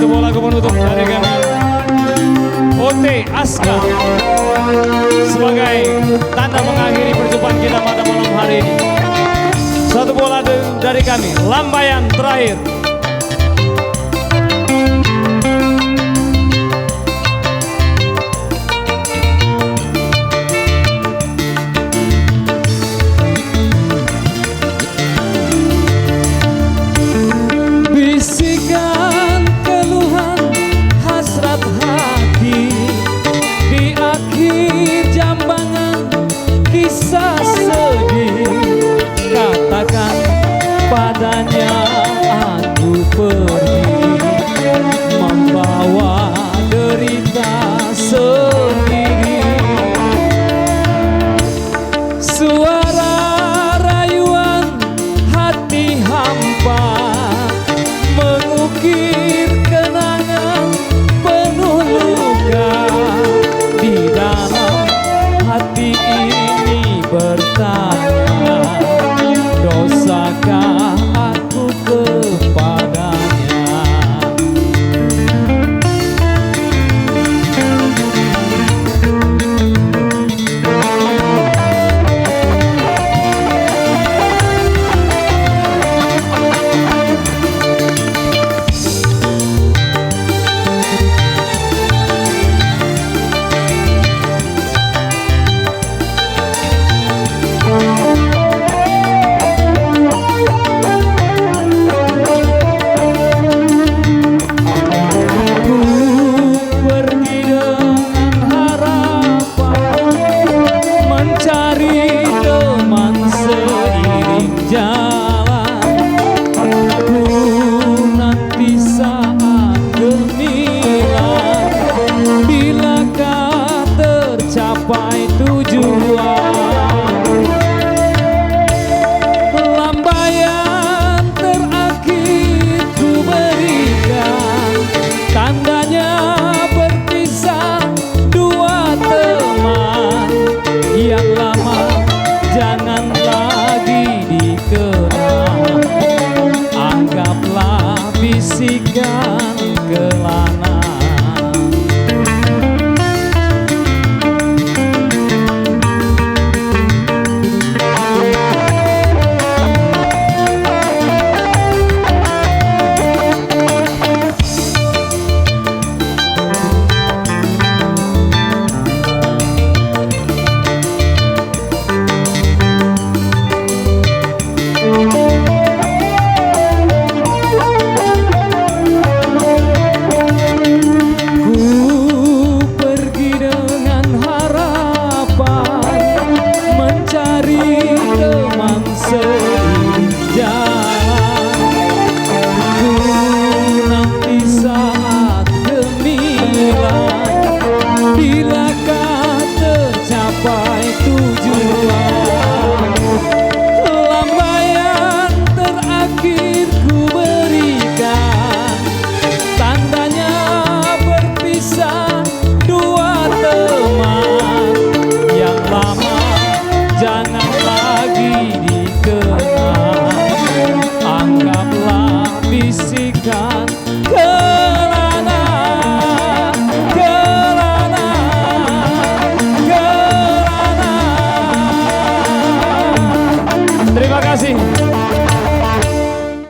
Satu buah lagu penutup dari kami OT Aska sebagai tanda mengakhiri perjumpaan kita pada malam hari ini. Satu buah lagu dari kami, Lambaian Terakhir. Bisikan keluhan hasrat hati di akhir jambangan kisah sedih. Katakan padanya aku pergi membawa derita sendiri. Suara rayuan hati hampa mengukir kenangan penuh luka. Di dalam hati ini bertanya, dosakah aku kepadanya? Sampai tujuan, lambaian terakhir ku berikan, tandanya berpisah dua teman. Yang lama jangan lagi dikenang, anggaplah bisikan